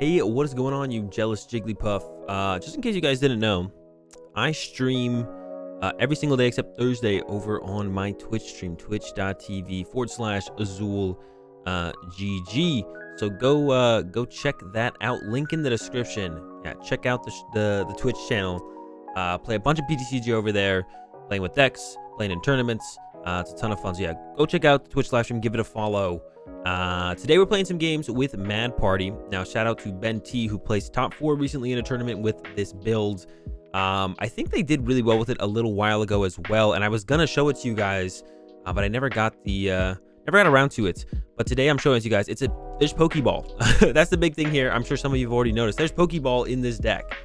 Hey, what is going on, you jealous Jigglypuff? Just in case you guys didn't know, I stream every single day except Thursday over on my Twitch stream, twitch.tv/AzulGG. So go check that out. Link in the description. Yeah, check out the Twitch channel. Play a bunch of PTCG over there, playing with decks, playing in tournaments. It's a ton of fun. So yeah, go check out the Twitch live stream. Give it a follow. Today we're playing some games with Mad Party. Now shout out to Ben T, who placed top 4 recently in a tournament with this build. I think they did really well with it a little while ago as well, and I was gonna show it to you guys, but I never got around to it. But today I'm showing it to you guys. There's Poké Ball. That's the big thing here. I'm sure some of you have already noticed. There's Poké Ball in this deck.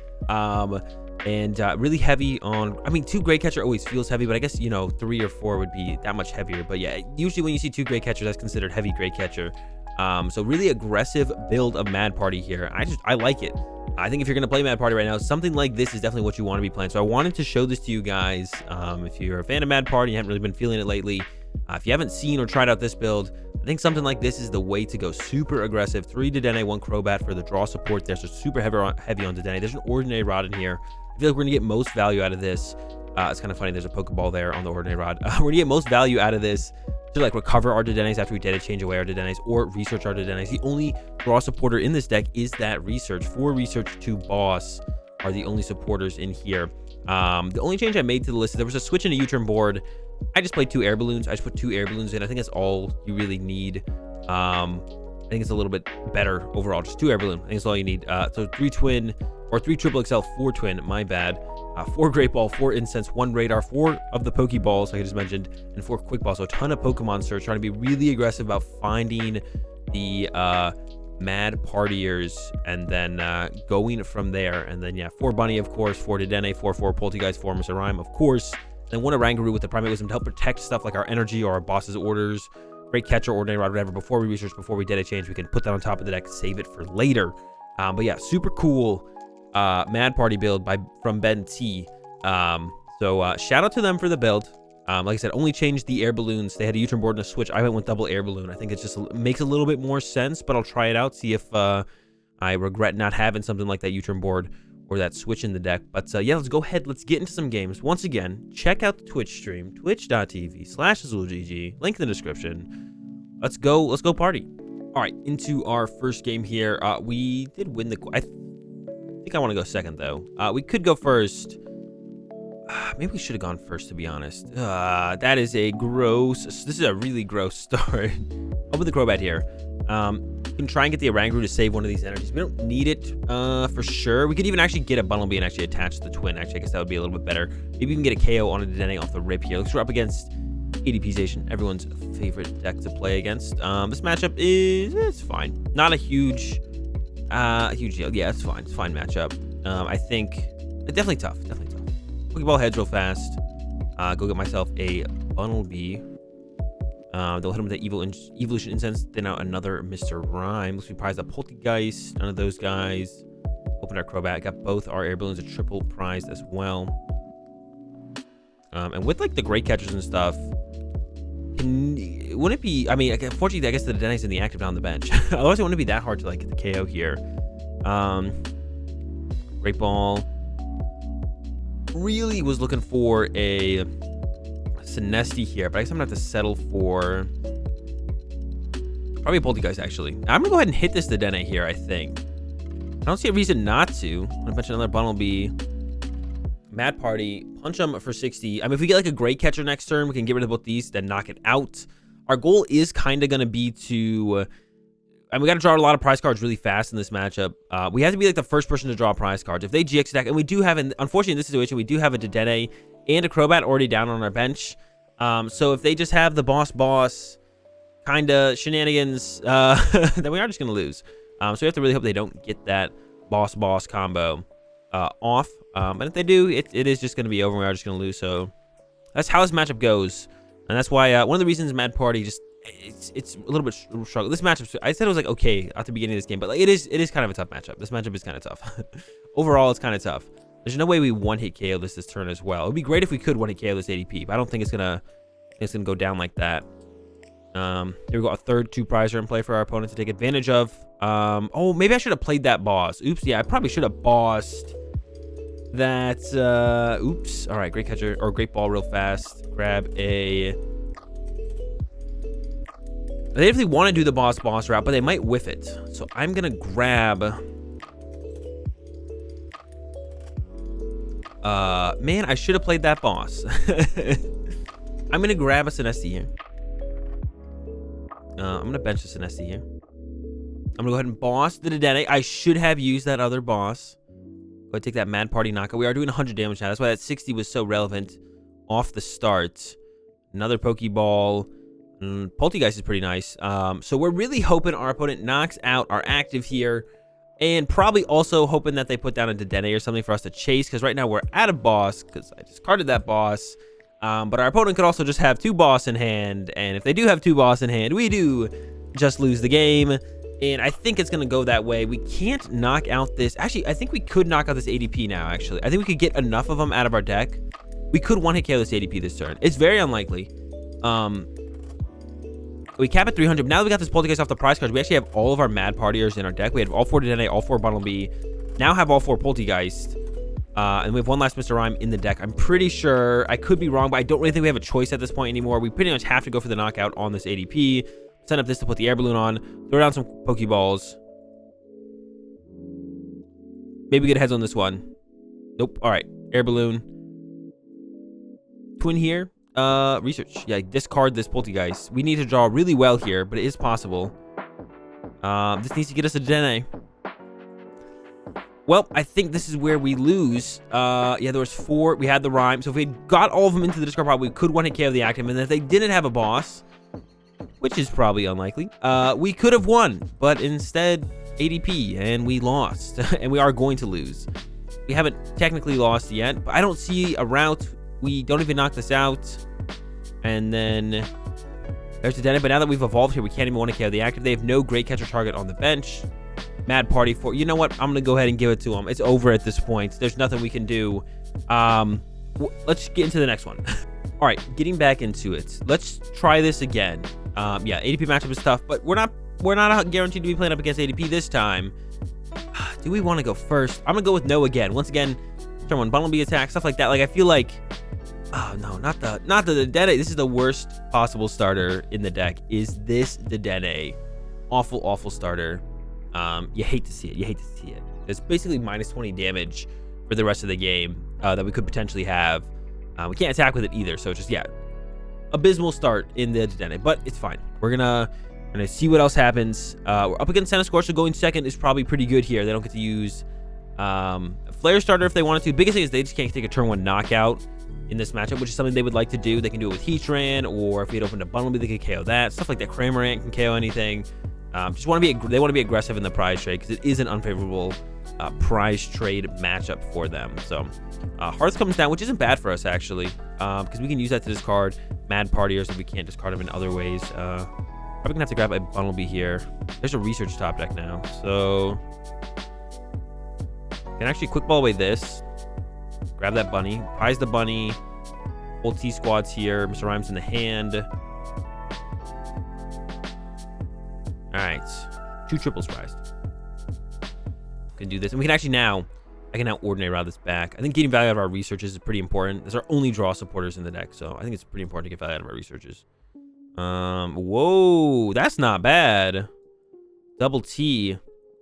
And really heavy on, I mean, 2 Great Catcher always feels heavy, but I guess, you know, 3 or 4 would be that much heavier. But yeah, usually when you see 2 Great Catchers, that's considered heavy Great Catcher. So really aggressive build of Mad Party here. I like it. I think if you're going to play Mad Party right now, something like this is definitely what you want to be playing. So I wanted to show this to you guys. If you're a fan of Mad Party, you haven't really been feeling it lately. If you haven't seen or tried out this build, I think something like this is the way to go. Super aggressive. 3 Dedenne, 1 Crobat for the draw support there. So super heavy on Dedenne. There's an Ordinary Rod in here. I feel like we're going to get most value out of this. It's kind of funny. There's a Poké Ball there on the Ordinary Rod. We're going to get most value out of this to like recover our Dedennes after we data change away our Dedennes or research our Dedennes. The only draw supporter in this deck is that research. 4 research, 2 boss are the only supporters in here. The only change I made to the list is there was a switch in a U-turn board. I just played 2 Air Balloons. I just put 2 Air Balloons in. I think that's all you really need. I think it's a little bit better overall. Just 2 Air Balloon. I think that's all you need. So 3 Twin or 3 Triple XL, 4 Twin. My bad. 4 Great Ball, 4 Incense, 1 Radar, 4 of the Poké Balls, like I just mentioned, and 4 Quick Balls. So a ton of Pokemon search. Trying to be really aggressive about finding the Mad Partiers and then going from there. And then yeah, 4 Bunny, of course, 4 Dedenne, 4 Polteageist, 4 Mr. Rime, of course. Then 1 Oranguru with the Primate Wisdom to help protect stuff like our energy or our boss's orders. Great Catcher, Ordinary Rod, whatever. Before we research, before we data change, we can put that on top of the deck, save it for later. But yeah, super cool Mad Party build from Ben T. So shout out to them for the build. Like I said, only changed the Air Balloons. They had a U-turn board and a switch. I went with double Air Balloon. I think it just makes a little bit more sense, but I'll try it out, see if I regret not having something like that U-turn board or that switch in the deck. But yeah, let's go ahead. Let's get into some games. Once again, check out the Twitch stream, twitch.tv/AzulGG. Link in the description. Let's go party. All right, into our first game here. We did win the... I think I want to go second, though. We could go first. Maybe we should have gone first, to be honest. That is a gross... This is a really gross start. Open the Crobat here. You can try and get the Oranguru to save one of these energies. We don't need it for sure. We could even actually get a Bunnelby and actually attach the Twin. Actually, I guess that would be a little bit better. Maybe we can get a KO on a Dedenne off the rip here. Looks we're up against ADP-zation, everyone's favorite deck to play against. This matchup it's fine. Not a huge deal. Yeah, it's fine. It's a fine matchup. I think definitely tough. Pokeball heads real fast. Go get myself a Bunnelby. They'll hit him with the Evolution Incense. Then out another Mr. Rime. Looks to be prized up Polteageist. None of those guys. Open our Crobat. Got both our Air Balloons a triple prized as well. And with like the Great Catchers and stuff, wouldn't it be? I mean, unfortunately, I guess the Dedenne's in the active down the bench. Otherwise, it wouldn't be that hard to like get the KO here. Great Ball. Really was looking for a Sinistea here, but I guess I'm gonna have to settle for probably a Polteageist, actually. I'm gonna go ahead and hit this Dedenne here, I think. I don't see a reason not to. I'm gonna mention another Bunnelby. Mad Party, punch them for 60. I mean, if we get like a Great Catcher next turn, we can get rid of both these, then knock it out. Our goal is kind of gonna be to and we got to draw a lot of prize cards really fast in this matchup. We have to be like the first person to draw prize cards. If they GX attack, and we do have, unfortunately in this situation, we do have a Dedenne and a Crobat already down on our bench. So if they just have the boss kind of shenanigans, then we are just going to lose. So we have to really hope they don't get that boss combo off. And if they do, it is just going to be over. We are just going to lose. So that's how this matchup goes. And that's why one of the reasons Mad Party just... It's a little bit struggle. This matchup, I said it was like okay at the beginning of this game, but like it is kind of a tough matchup. This matchup is kind of tough. Overall, it's kind of tough. There's no way we one-hit KO this turn as well. It would be great if we could one-hit KO this ADP, but I don't think it's gonna go down like that. Here we go, a third 2-prizer in play for our opponent to take advantage of. Oh, maybe I should have played that boss. Oops, yeah, I probably should have bossed that. Oops. All right, Great Catcher or Great Ball real fast. Grab a. They definitely want to do the boss route, but they might whiff it. So I'm gonna grab. Man, I should have played that boss. I'm gonna grab a Sinistea here. I'm gonna bench the Sinistea here. I'm gonna go ahead and boss the Dedenne. I should have used that other boss. Go ahead and take that Mad Party knockout. We are doing 100 damage now. That's why that 60 was so relevant off the start. Another Poké Ball. Polteageist is pretty nice. So we're really hoping our opponent knocks out our active here. And probably also hoping that they put down a Dedenne or something for us to chase. Because right now we're out of boss. Because I discarded that boss. But our opponent could also just have 2 boss in hand. And if they do have 2 boss in hand, we do just lose the game. And I think it's going to go that way. We can't knock out this. Actually, I think we could knock out this ADP now, actually. I think we could get enough of them out of our deck. We could one-hit KO this ADP this turn. It's very unlikely. We cap at 300. Now that we got this Polteageist off the prize cards, we actually have all of our Mad Partiers in our deck. We have all 4 Dedenne, all 4 Bunnelby. Now have all 4 Polteageist. And we have one last Mr. Rime in the deck. I'm pretty sure, I could be wrong, but I don't really think we have a choice at this point anymore. We pretty much have to go for the knockout on this ADP. Send up this to put the Air Balloon on. Throw down some Poké Balls. Maybe get heads on this one. Nope. All right. Air Balloon. Twin here. Research. Yeah, discard this Polteageist. We need to draw really well here, but it is possible. This needs to get us a Dedenne. Well, I think this is where we lose. Yeah, there was 4. We had the Rime. So if we got all of them into the discard pile, we could one-hit KO the active. And if they didn't have a boss, which is probably unlikely, we could have won. But instead, ADP, and we lost. And we are going to lose. We haven't technically lost yet, but I don't see a route. We don't even knock this out. And then there's the Dedenne. But now that we've evolved here, we can't even want to KO the active. They have no Great Catcher target on the bench. Mad Party for, you know what? I'm going to go ahead and give it to them. It's over at this point. There's nothing we can do. Let's get into the next one. All right, getting back into it. Let's try this again. Yeah, ADP matchup is tough, but we're not guaranteed to be playing up against ADP this time. Do we want to go first? I'm going to go with no again. Once again, turn 1 Bunnelby attack, stuff like that. Like, I feel like, oh no, not the Dedenne. This is the worst possible starter in the deck. Is this Dedenne? Awful starter. You hate to see it. You hate to see it. It's basically minus 20 damage for the rest of the game that we could potentially have. We can't attack with it either, so it's just, yeah, abysmal start in the Dedenne, but it's fine. We're gonna see what else happens. We're up against Cinderace, so going second is probably pretty good here. They don't get to use a Flare starter if they wanted to. Biggest thing is they just can't take a turn 1 knockout in this matchup, which is something they would like to do. They can do it with Heatran, or if we had opened a Bunnelby, they could KO that. Stuff like that. Cramorant can KO anything. Just want to be, they want to be aggressive in the prize trade because it is an unfavorable prize trade matchup for them. So Hearth comes down, which isn't bad for us actually, because we can use that to discard Mad Partiers if we can't discard them in other ways. Probably gonna have to grab a Bunnelby here. There's a Research top deck now, so can actually quick ball away this. Grab that bunny, prize the bunny. Old T squads here. Mr. Rime's in the hand. All right, 2 triples prized. Can do this, and we can actually now. I can now Ordinary Rod this back. I think getting value out of our researches is pretty important. Those are only draw supporters in the deck, so I think it's pretty important to get value out of our researches. Whoa, that's not bad. Double T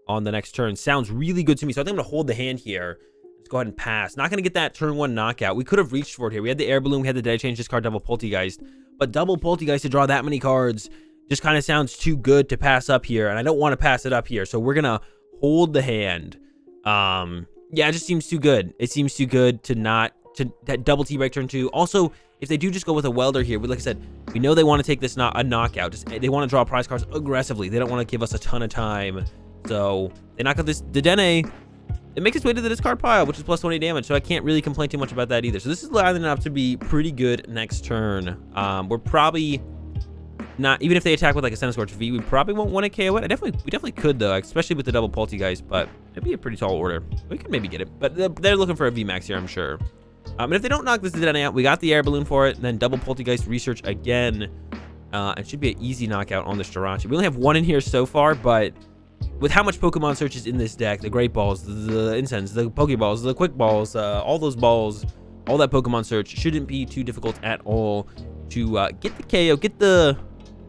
on the next turn sounds really good to me. So I think I'm gonna hold the hand here. Let's go ahead and pass. Not gonna get that turn 1 knockout. We could have reached for it here. We had the Air Balloon, we had the Dead Change, discard double Polteageist, but double Polteageist to draw that many cards just kind of sounds too good to pass up here, and I don't want to pass it up here, so we're gonna hold the hand. Yeah, it just seems too good. It seems too good to not that double T break turn 2. Also, if they do just go with a welder here, like I said, we know they want to take this a knockout. They want to draw prize cards aggressively. They don't want to give us a ton of time, so they knock out this Dedenne. It makes its way to the discard pile, which is plus 20 damage, so I can't really complain too much about that either. So this is lining up to be pretty good next turn. We're probably not, even if they attack with like a Cinderace V, we probably won't want to KO it. We definitely could though, especially with the double Polteageist, but it'd be a pretty tall order. We could maybe get it, but they're looking for a VMAX here, I'm sure. And if they don't knock this Dedenne out, we got the Air Balloon for it, and then double Polteageist Research again. and should be an easy knockout on the Cinderace. We only have one in here so far, but with how much Pokemon Search is in this deck, the Great Balls, the Incense, the Poké Balls, the Quick Balls, all those balls, all that Pokemon Search shouldn't be too difficult at all to get the KO, get the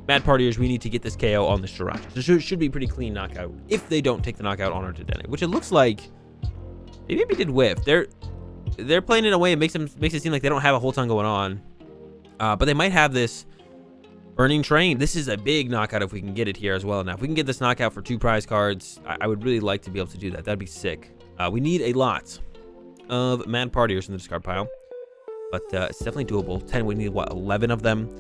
Mad Partiers we need to get this KO on the Cinderace. So it should be a pretty clean knockout if they don't take the knockout on our Dedenne, which it looks like they maybe did whiff. They're playing in a way it makes it seem like they don't have a whole ton going on, but they might have this Burning Train. This is a big knockout if we can get it here as well. Now, if we can get this knockout for 2 prize cards, I would really like to be able to do that. That'd be sick. We need a lot of Mad Partiers in the discard pile, but it's definitely doable. 10, we need, what, 11 of them?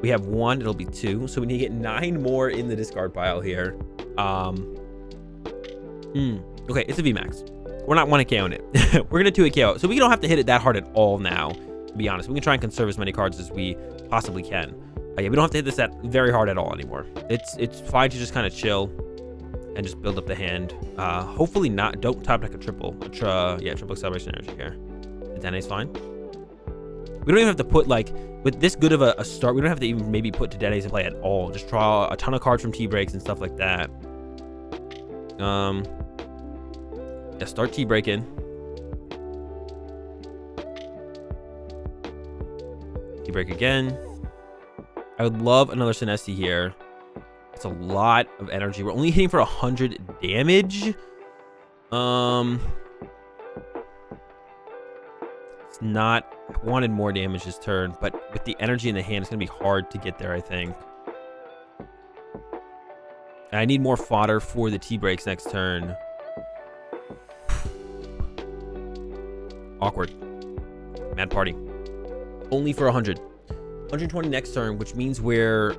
We have 1, it'll be 2, so we need to get 9 more in the discard pile here. Okay, it's a VMAX. We're not 1 KOing it. We're going to 2 KO, so we don't have to hit it that hard at all now, to be honest. We can try and conserve as many cards as we possibly can. Yeah, we don't have to hit this that very hard at all anymore. It's fine to just kind of chill and just build up the hand. Hopefully not. Don't top deck a triple. Triple acceleration energy here. Dedenne's fine. We don't even have to put, like, with this good of a start, we don't have to even maybe put Dedenne's in play at all. Just draw a ton of cards from T-breaks and stuff like that. Yeah, start T-break in. T-break again. I would love another Sinistea here. It's a lot of energy. We're only hitting for 100 damage. It's not... I wanted more damage this turn, but with the energy in the hand, it's going to be hard to get there, I think. And I need more fodder for the T-breaks next turn. Awkward. Mad Party. Only for 100. 120 next turn, which means we're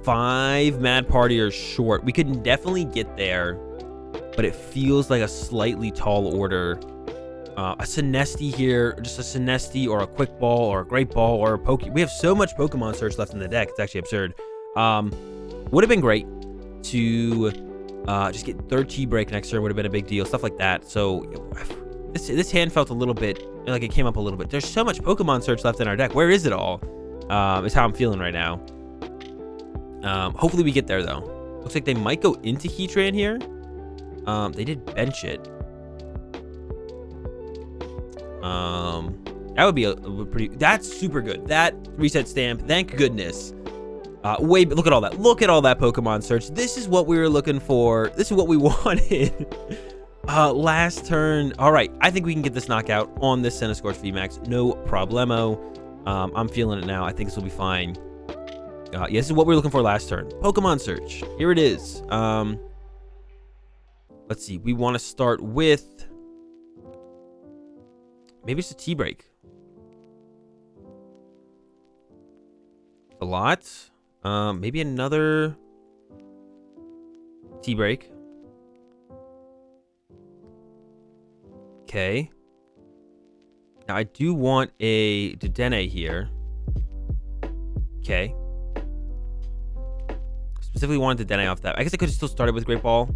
5 Mad Partiers short. We could definitely get there, but it feels like a slightly tall order. A Sinistea here, just a Sinistea or a Quick Ball or a Great Ball or a Poké. We have so much Pokemon Search left in the deck. It's actually absurd. Would have been great to just get 3rd T-break next turn. Would have been a big deal. Stuff like that. So this hand felt a little bit like it came up a little bit. There's so much Pokemon Search left in our deck. Where is it all? Is how I'm feeling right now. Hopefully we get there though. Looks like they might go into Heatran here. They did bench it. That would be a pretty... That's super good. That reset stamp. Thank goodness. Look at all that. Look at all that Pokemon Search. This is what we were looking for. This is what we wanted. Last turn. All right. I think we can get this knockout on this Centiskorch VMAX. No problemo. I'm feeling it now. I think this will be fine. Yeah, this is what we were looking for last turn. Pokemon Search. Here it is. Let's see. We want to start with... Maybe it's a T-break. A lot. Maybe another T-break. Okay. Now I do want a Dedenne here. Okay. Specifically wanted Dedenne off that. I guess I could have still started with Great Ball.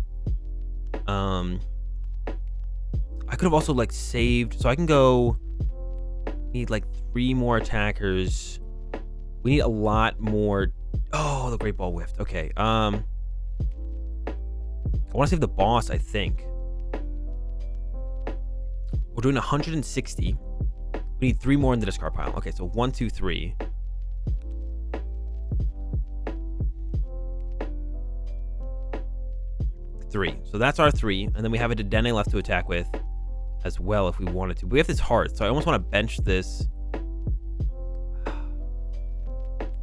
I could have also like saved, so I can go. Need like 3 more attackers. We need a lot more. Oh, the Great Ball whiffed. Okay. I want to save the boss, I think. We're doing 160. We need 3 more in the discard pile. Okay, so 1, 2, 3. So that's our 3, and then we have a Dedenne left to attack with as well if we wanted to. But we have this heart, so I almost want to bench this.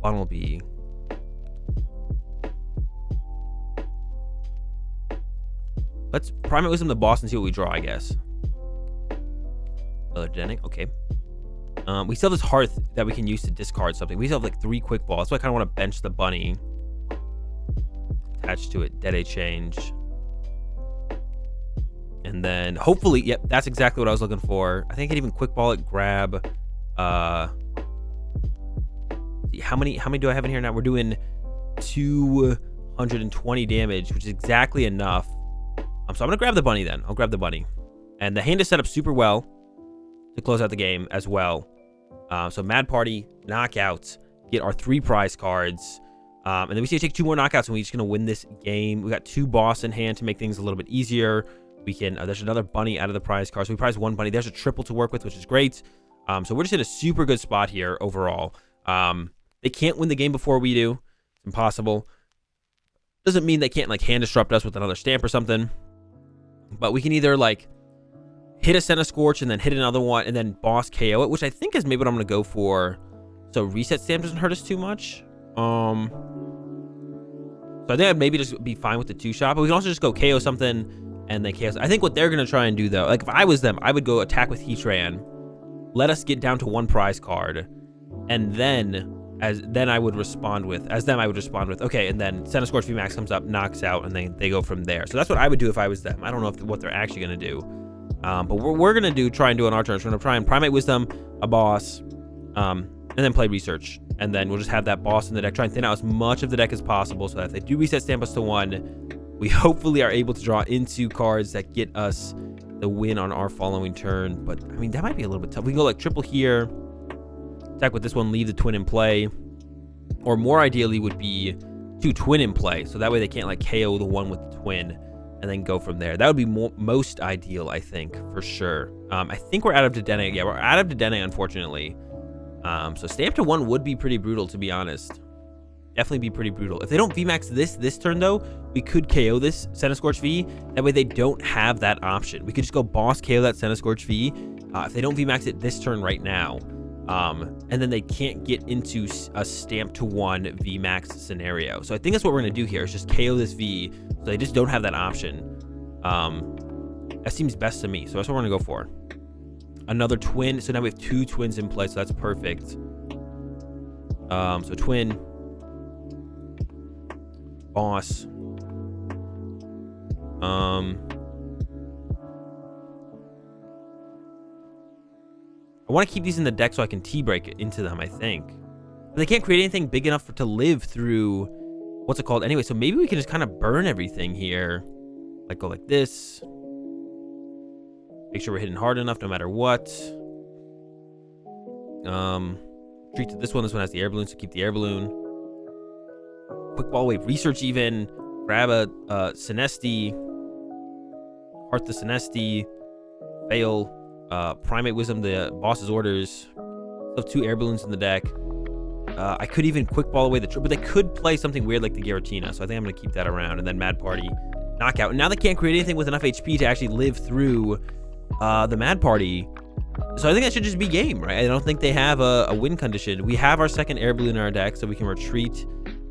Bunnelby. Let's Primate Wisdom the boss and see what we draw, I guess. Another Dedenne, okay. We still have this hearth that we can use to discard something. We still have like 3 Quick Balls, so I kind of want to bench the bunny. Attached to it, DAA change. And then hopefully, yep, that's exactly what I was looking for. I think I could even Quick Ball it, grab. How many do I have in here now? We're doing 220 damage, which is exactly enough. So I'm gonna grab the bunny then. I'll grab the bunny. And the hand is set up super well to close out the game as well. So Mad Party, knockout, get our 3 prize cards. And then we see take 2 more knockouts, and we're just going to win this game. We got 2 boss in hand to make things a little bit easier. We can, there's another bunny out of the prize card. So we prize 1 bunny. There's a triple to work with, which is great. So we're just in a super good spot here overall. They can't win the game before we do. It's impossible. Doesn't mean they can't like hand disrupt us with another stamp or something. But we can either like hit a Senna Scorch and then hit another one and then boss KO it, which I think is maybe what I'm going to go for. So reset stamp doesn't hurt us too much. So I think I'd maybe just be fine with the 2-shot, but we can also just go KO something and then KO. I think what they're going to try and do though, like if I was them, I would go attack with Heatran, let us get down to 1 prize card, and then I would respond with, okay, and then Senna Scorch VMAX comes up, knocks out, and then they go from there. So that's what I would do if I was them. I don't know what they're actually going to do. But we're going to try and do on our turn. So we're going to try and Primate Wisdom, a boss, and then play Research. And then we'll just have that boss in the deck, try and thin out as much of the deck as possible so that if they do reset stamp us to 1, we hopefully are able to draw into cards that get us the win on our following turn. But, I mean, that might be a little bit tough. We can go like triple here, attack with this one, leave the twin in play. Or more ideally would be 2 twin in play. So that way they can't like KO the one with the twin and then go from there. That would be most ideal, I think, for sure. I think we're out of Dedenne. Yeah, we're out of Dedenne, unfortunately. So stamp to 1 would be pretty brutal, to be honest. Definitely be pretty brutal. If they don't VMAX this turn, though, we could KO this Senna Scorch V. That way they don't have that option. We could just go boss KO that Senna Scorch V. If they don't VMAX it this turn right now, and then they can't get into a stamp to 1 VMAX scenario. So I think that's what we're going to do here is just KO this V. So they just don't have that option. That seems best to me. So that's what we're going to go for. Another twin. So now we have 2 twins in play. So that's perfect. So twin. Boss. I want to keep these in the deck so I can T-break into them, I think. But they can't create anything big enough to live through, what's it called? Anyway, so maybe we can just kind of burn everything here. Like go like this. Make sure we're hitting hard enough no matter what. Treat to this one. This one has the Air Balloon, so keep the Air Balloon. Quick Ball Wave Research even. Grab a Sinistea. Heart the Sinistea. Fail. Primate Wisdom, the boss's orders. Still have 2 Air Balloons in the deck. I could even Quick Ball away the trip, but they could play something weird like the Giratina, so I think I'm going to keep that around. And then Mad Party, knockout. And now they can't create anything with enough HP to actually live through the Mad Party. So I think that should just be game, right? I don't think they have a win condition. We have our second Air Balloon in our deck, so we can retreat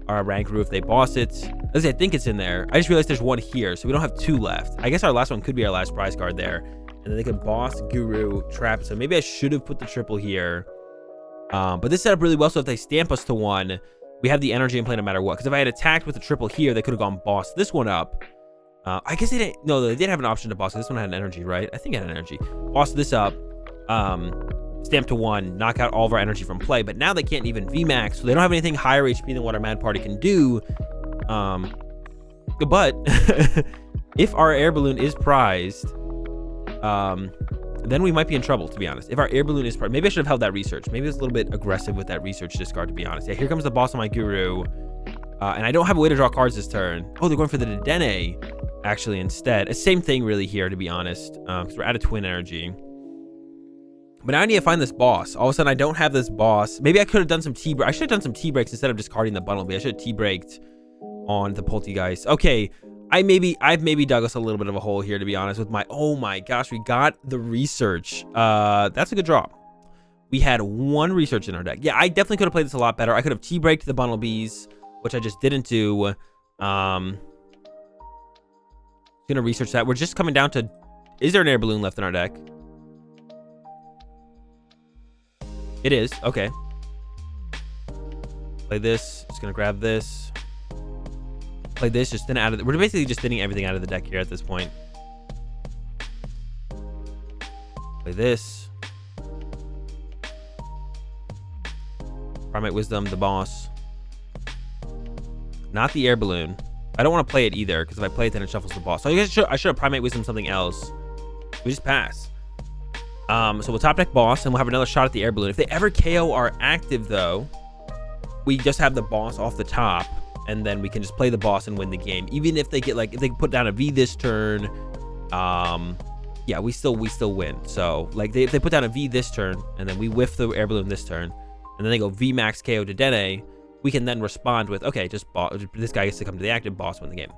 our Oranguru if they boss it. I think it's in there. I just realized there's 1 here, so we don't have 2 left. I guess our last one could be our last prize card there. And then they can boss Guru, trap. So maybe I should have put the triple here. But this set up really well. So if they stamp us to 1, we have the energy in play no matter what. Because if I had attacked with the triple here, they could have gone boss this one up. I guess they didn't. No, they did have an option to boss. This one had an energy, right? I think it had an energy. Boss this up. Stamp to 1. Knock out all of our energy from play. But now they can't even VMAX. So they don't have anything higher HP than what our Mad Party can do. But if our Air Balloon is prized, then we might be in trouble, to be honest. If our Air Balloon is maybe I should have held that research. Maybe it's a little bit aggressive with that research discard, to be honest. Yeah, here comes the boss of my Guru. And I don't have a way to draw cards this turn. Oh, they're going for the Dedenne, actually, instead. It's the same thing, really, here, to be honest. Because we're out of Twin Energy. But now I need to find this boss. All of a sudden, I don't have this boss. Maybe I could have done some T-breaks. I should have done some T-breaks instead of discarding the Bunnelby. I should have T-braked on the Polteageist. Okay. I've maybe dug us a little bit of a hole here, to be honest, with my, oh my gosh, we got the research. That's a good draw. We had 1 research in our deck. Yeah, I definitely could have played this a lot better. I could have T-braked the Bunnelbys, which I just didn't do. Gonna research that. We're just coming down to, is there an Air Balloon left in our deck? It is. Okay. Play this. Just gonna grab this. Play this. Just thin out of. We're basically just thinning everything out of the deck here at this point. Play this. Primate Wisdom, the boss. Not the Air Balloon. I don't want to play it either, because if I play it, then it shuffles the boss. So I guess I should have Primate Wisdom something else. We just pass. So we'll top deck boss, and we'll have another shot at the Air Balloon. If they ever KO our active, though, we just have the boss off the top, and then we can just play the boss and win the game. Even if they get like, if they put down a V this turn, yeah, we still win. So like if they put down a V this turn, and then we whiff the Air Balloon this turn, and then they go VMAX KO to Dedenne, we can then respond with, okay, just this guy gets to come to the active, boss win the game.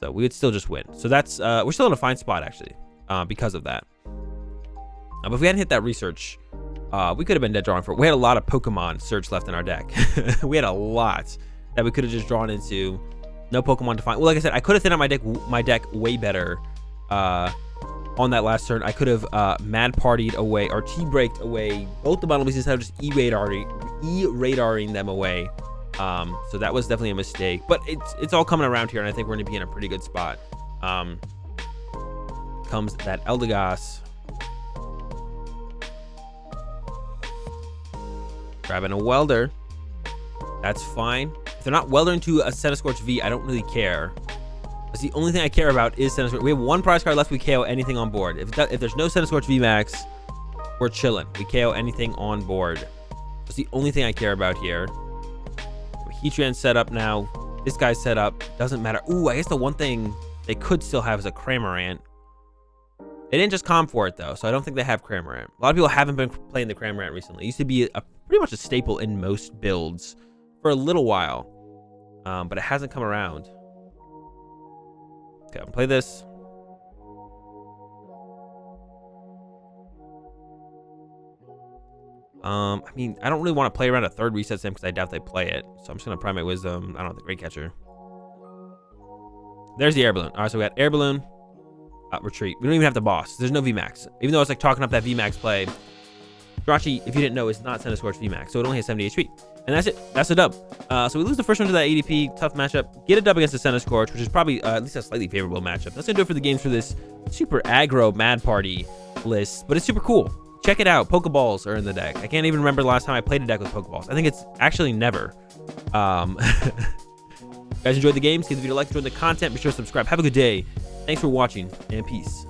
So we would still just win. So that's we're still in a fine spot actually, because of that. But if we hadn't hit that research, we could have been dead drawing for it. We had a lot of Pokemon search left in our deck. We had a lot that we could have just drawn into. No Pokemon to find. Well, like I said, I could have thin out my deck way better on that last turn. I could have Mad Partied away or T-Braked away both the Bunnelbys instead of just E-Radaring them away. So that was definitely a mistake. But it's all coming around here, and I think we're going to be in a pretty good spot. Comes that Eldegoss. Grabbing a Welder. That's fine. If they're not Welder into a Cinderace V, I don't really care. Because the only thing I care about is Cinderace. We have one prize card left. We KO anything on board. If there's no Cinderace VMAX, we're chilling. We KO anything on board. That's the only thing I care about here. Heatran set up now. This guy's set up. Doesn't matter. Ooh, I guess the one thing they could still have is a Cramorant. They didn't just comp for it though, so I don't think they have Cramorant. A lot of people haven't been playing the Cramorant recently. It used to be pretty much a staple in most builds for a little while, but it hasn't come around. Okay, I'm gonna play this. I mean, I don't really want to play around a third reset sim because I doubt they play it. So I'm just gonna Prime my Wisdom. I don't know, the Great Catcher. There's the Air Balloon. All right, so we got Air Balloon. Retreat. We don't even have the boss. There's no VMAX. Even though it's like talking up that VMAX play, Jirachi, if you didn't know, is not Cinderace VMAX, so it only has 70 HP. And that's it. That's a dub. So we lose the first one to that ADP. Tough matchup. Get a dub against the Cinderace, which is probably at least a slightly favorable matchup. That's gonna do it for the games for this super aggro Mad Party list, but it's super cool. Check it out. Pokeballs are in the deck. I can't even remember the last time I played a deck with Pokeballs. I think it's actually never. Guys enjoyed the games. Give the video a like, enjoy the content. Be sure to subscribe. Have a good day. Thanks for watching, and peace.